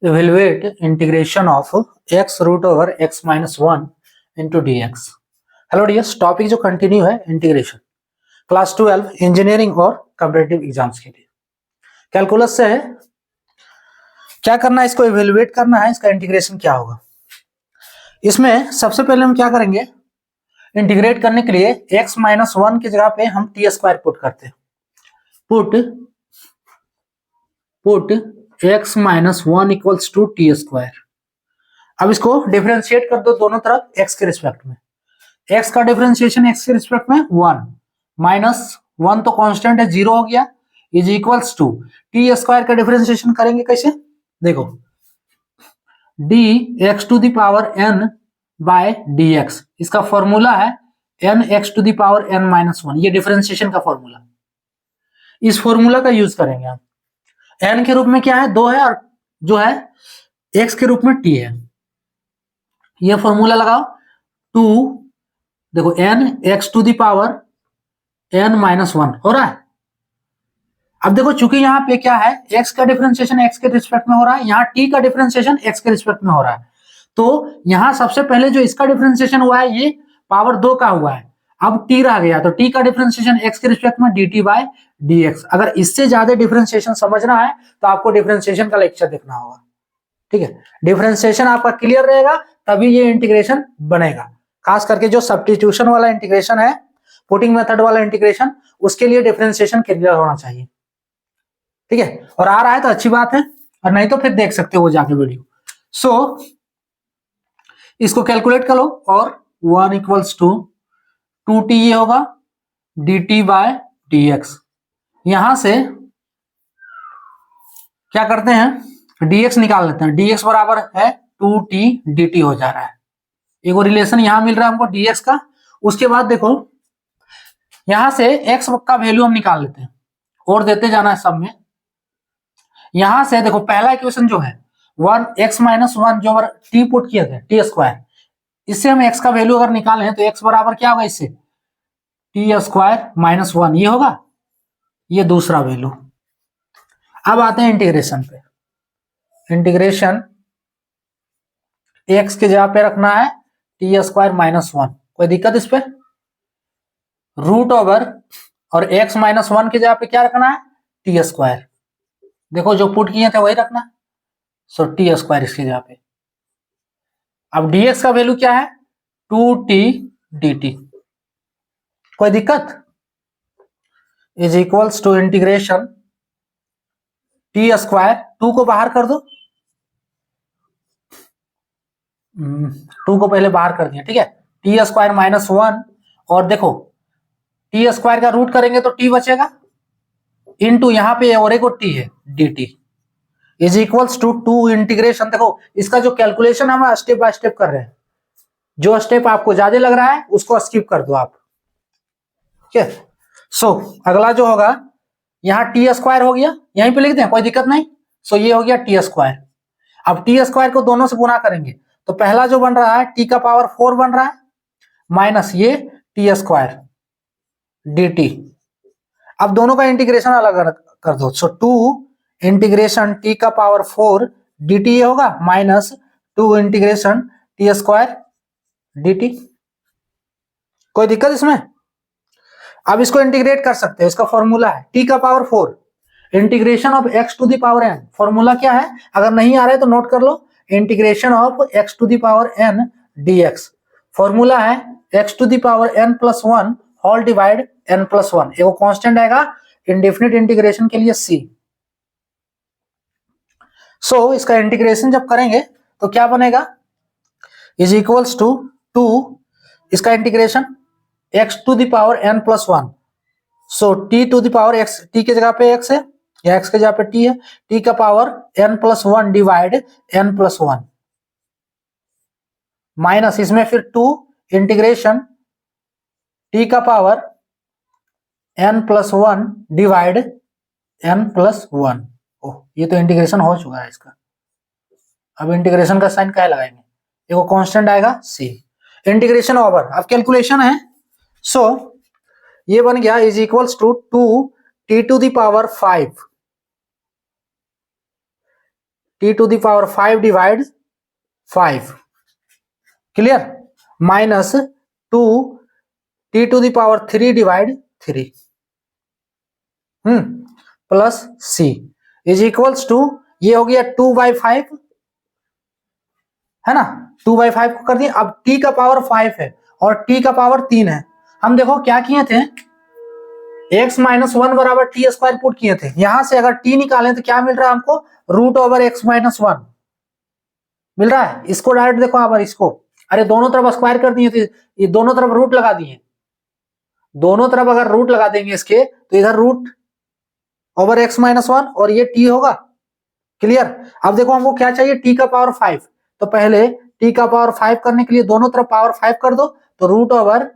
Evaluate integration of x root over x minus 1 into dx. Hello dears, topic जो continue है integration class 12 engineering और competitive exams के लिए calculus से है। क्या करना है, इसको इवेल्युएट करना है, इसका इंटीग्रेशन क्या होगा। इसमें सबसे पहले हम क्या करेंगे, इंटीग्रेट करने के लिए x माइनस 1 की जगह पे हम टी स्क्वायर पुट करते हैं। Put x minus 1 equals to t square. अब इसको डिफरेंशिएट कर दो दोनों तरफ x के रिस्पेक्ट में। x का डिफरेंशिएशन x के रिस्पेक्ट में 1 माइनस 1 तो कांस्टेंट है, 0 हो गया, is equals to t square का डिफरेंशिएशन करेंगे कैसे, देखो dx to the power n by dx, इसका फॉर्मूला है nx to the power n minus 1, ये डिफरेंशिएशन का फॉर्मूला। इस फॉर्मूला का यूज करेंगे हम। n के रूप में क्या है, 2 है, और जो है x के रूप में t है। ये फॉर्मूला लगाओ, 2 देखो n x to the power n minus 1 हो रहा है। अब देखो चूंकि यहाँ पे क्या है, x का डिफरेंशिएशन x के रिस्पेक्ट में हो रहा है, यहाँ t का डिफरेंशिएशन x के रिस्पेक्ट में हो रहा है, तो यहाँ सबसे पहले जो इसका डिफरेंशिएशन हुआ है ये पावर 2 का हुआ है। अब t रह गया, तो t का डिफरेंशिएशन x के रिस्पेक्ट में dt बाय dx। अगर इससे ज्यादा डिफरेंशिएशन समझना है तो आपको डिफरेंशिएशन का लेक्चर देखना होगा, ठीक है। डिफरेंशिएशन आपका क्लियर रहेगा तभी ये इंटीग्रेशन बनेगा। खास करके जो सब्स्टिट्यूशन वाला इंटीग्रेशन है, पुटिंग मेथड वाला इंटीग्रेशन, उसके लिए डिफरेंशिएशन क्लियर होना चाहिए, ठीक है। और आ रहा है तो अच्छी बात है, और नहीं तो फिर देख सकते हो जाके वीडियो। सो इसको कैलकुलेट कर लो, और 1 इक्वल्स टू 2t ये होगा dt बाय dx। यहां से क्या करते हैं, dx निकाल लेते हैं। dx बराबर है 2t dt हो जा रहा है, एक रिलेशन यहां मिल रहा है हमको dx का। उसके बाद देखो यहां से x का वैल्यू हम निकाल लेते हैं और देते जाना है सब में। यहां से देखो पहला इक्वेशन जो है 1x माइनस 1 जो t पुट किए थे टी स्क्वायर, इससे हम x का वैल्यू अगर निकालें तो x बराबर क्या होगा, इससे टी स्क्वायर माइनस 1 ये होगा, ये दूसरा वैल्यू। अब आते हैं इंटीग्रेशन पे। इंटीग्रेशन x के जगह पे रखना है टी स्क्वायर माइनस 1, कोई दिक्कत इस पे। रूट ओवर और x माइनस 1 की जगह पे क्या रखना है, टी स्क्वायर। देखो जो पुट किए थे वही रखना, सो टी स्क्वायर इसकी जगह पे। अब dx का वैल्यू क्या है, 2t dt, कोई दिक्कत, is equals to integration t square, 2 को बाहर कर दो, 2 को पहले बाहर कर दिया, ठीक है। टी स्क्वायर माइनस 1, और देखो टी स्क्वायर का रूट करेंगे तो t बचेगा, इनटू यहाँ पे और एक t है dt, is equals to 2 integration. देखो इसका जो कैलकुलेशन हम स्टेप बाय स्टेप कर रहे हैं, जो स्टेप आपको ज्यादा लग रहा है उसको स्किप कर दो आप, ठीक है। सो अगला जो होगा, यहाँ टी स्क्वायर हो गया, यहीं पे लिख दें कोई दिक्कत नहीं। सो ये हो गया टी स्क्वायर। अब टी स्क्वायर को दोनों से गुणा करेंगे तो पहला जो बन रहा है टी का पावर 4 बन रहा है, माइनस ये टी स्क्वायर dt। अब दोनों का इंटीग्रेशन अलग अलग कर दो, सो 2 इंटीग्रेशन टी का पावर 4 dt ये होगा, minus 2 integration t square dt। कोई दिक्कत इसमें। अब इसको इंटीग्रेट कर सकते हैं, इसका फॉर्मूला है टी का power 4 integration of x to the power n। Formula क्या है, अगर नहीं आ रहा है तो नोट कर लो, integration of x to the power n dx। Formula है x to the power n plus 1 whole divide n plus 1, एक कांस्टेंट आएगा इंडेफिनिट इंटीग्रेशन के लिए c। सो इसका इंटीग्रेशन जब करेंगे तो क्या बनेगा, इज इक्वल्स टू 2 इसका integration x to the power n plus 1, so t to the power x, t के जगह पे x है या x के जगह पे t है, t का power n plus 1 divide n plus 1, minus इसमें फिर 2 इंटीग्रेशन t का power n plus 1 divide n plus 1। ओह ये तो इंटीग्रेशन हो चुका है इसका। अब इंटीग्रेशन का साइन क्या लगाएंगे, देखो कांस्टेंट आएगा c, इंटीग्रेशन ओवर। अब कैलकुलेशन है, सो ये बन गया is equals to 2 t to the power 5 t to the power 5 divide 5, clear, minus 2 t to the power 3 divide 3 plus c is equals to, ये हो गया 2/5, है ना, 2/5 को कर दिए। अब t का पावर 5 है और t का पावर 3 है। हम देखो क्या किए थे, x माइनस 1 बराबर टी स्क्वायर पुट किए थे। यहां से अगर t निकालें तो क्या मिल रहा है हमको, √x माइनस 1 मिल रहा है। इसको डायरेक्ट देखो, अब इसको, अरे दोनों तरफ स्क्वायर कर दिए थे, ये दोनों तरफ रूट लगा दिए, दोनों तरफ अगर रूट लगा देंगे इसके तो इधर √x माइनस 1 और ये t होगा, क्लियर। अब देखो हमको क्या चाहिए, t का पावर 5, तो पहले t का पावर 5 करने के लिए दोनों तरफ पावर 5 कर दो, तो √।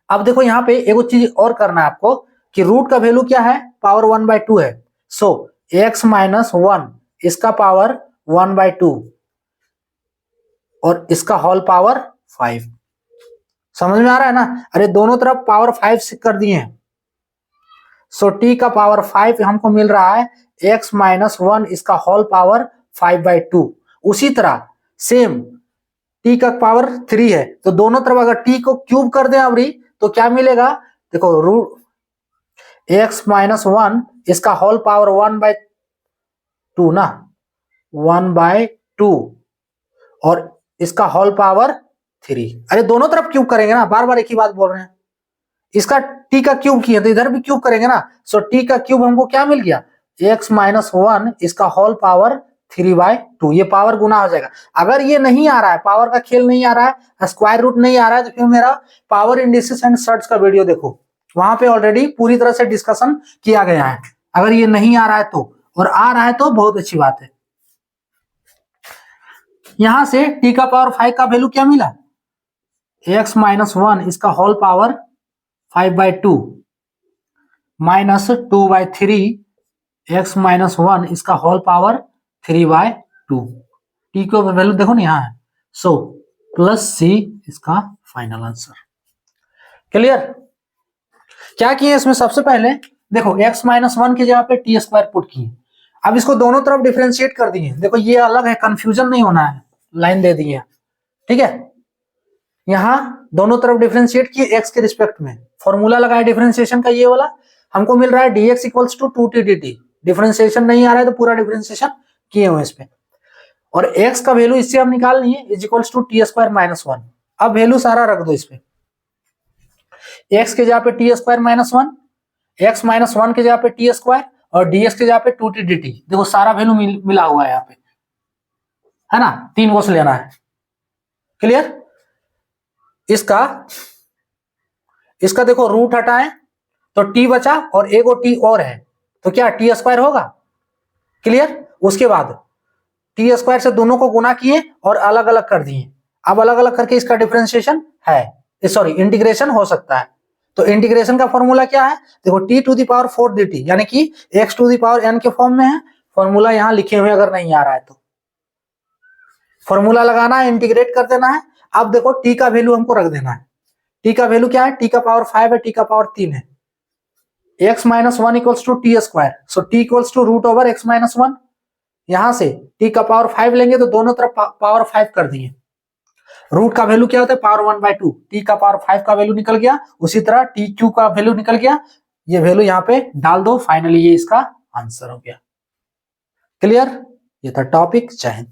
अब देखो यहाँ पे एक चीज और करना है आपको कि रूट का वैल्यू क्या है, पावर 1/2 है। सो x माइनस 1 इसका पावर 1/2 और इसका होल पावर 5, समझ में आ रहा है ना। अरे दोनों तरफ पावर 5 से कर दिए हैं। सो t का पावर 5 हमको मिल रहा है x माइनस 1 इसका होल पावर 5/2। उसी तरह सेम t का पावर 3 है, तो दोनों तरफ अगर t को क्यूब कर दें अबरी तो क्या मिलेगा, देखो x माइनस 1 इसका होल पावर 1/2 ना, 1/2 और इसका होल पावर 3। अरे दोनों तरफ क्यूब करेंगे ना, बार बार एक ही बात बोल रहे हैं। इसका t का क्यूब किए तो इधर भी क्यूब करेंगे ना। सो t का क्यूब हमको क्या मिल गया, x माइनस 1 इसका होल पावर 3/2। ये पावर गुना हो जाएगा। अगर ये नहीं आ रहा है, पावर का खेल नहीं आ रहा है, स्क्वायर रूट नहीं आ रहा है, तो फिर मेरा पावर इंडिसेस एंड सर्ट्स का वीडियो देखो, वहां पे ऑलरेडी पूरी तरह से डिस्कशन किया गया है। अगर ये नहीं आ रहा है तो, और आ रहा है तो बहुत अच्छी बात है। यहां से t का पावर 5 का वैल्यू क्या मिला, x माइनस 1 इसका होल पावर 5/2 माइनस 2/3 x माइनस 1 इसका होल पावर 3/2। t को वैल्यू देखो ना यहाँ है। सो प्लस सी इसका फाइनल आंसर, क्लियर। क्या किए इसमें, सबसे पहले देखो x माइनस 1 की जगह पे टी स्क्वायर पुट किए। अब इसको दोनों तरफ डिफरेंशिएट कर दिए। देखो ये अलग है, कंफ्यूजन नहीं होना है, लाइन दे दी है, ठीक है। यहाँ दोनों तरफ डिफरेंशिएट किए x के रिस्पेक्ट में, फॉर्मूला लगाया डिफरेंशिएशन का, ये वाला हमको मिल रहा है dx equals to 2t dt। Differentiation नहीं आ रहा है तो पूरा डिफरेंशिएशन किए हुए इस पे, और x का वैल्यू इससे हम निकाल लिए is equals to t square minus 1। अब वैल्यू सारा रख दो इस पे, x के जगह पे T square minus 1, x minus 1 के जगह पे टी स्क्वायर और dx के जगह पे 2t dt। देखो सारा वैल्यू मिला हुआ है यहाँ पे, है ना, 3 को से लेना है, क्लियर। इसका देखो रूट हटाएं तो t बचा और एक और t और है, तो क्या टी स्क्वायर होगा, क्लियर। उसके बाद टी स्क्वायर से दोनों को गुना किए और अलग अलग कर दिए। अब अलग अलग करके इसका डिफरेंशिएशन है, सॉरी इंटीग्रेशन हो सकता है। तो इंटीग्रेशन का फॉर्मूला क्या है, देखो t to the power 4 dt, यानी कि x to the power n के फॉर्म में है। फॉर्मूला यहां लिखे हुए अगर नहीं आ रहा है तो फॉर्मूला लगाना है, इंटीग्रेट कर देना है। अब देखो t का वैल्यू हमको रख देना है। t का वैल्यू क्या है, t का पावर 5 है, t का पावर 3 है। x minus 1 equals to t square, so t equals to √x minus 1। यहां से t का पावर 5 लेंगे तो दोनों तरफ पावर 5 कर दिए। रूट का वैल्यू क्या होता है, पावर 1/2। t का पावर 5 का वैल्यू निकल गया, उसी तरह tq का वैल्यू निकल गया। ये वैल्यू यहाँ पे डाल दो, फाइनली ये इसका आंसर हो गया, क्लियर। ये था टॉपिक। जय हिंद।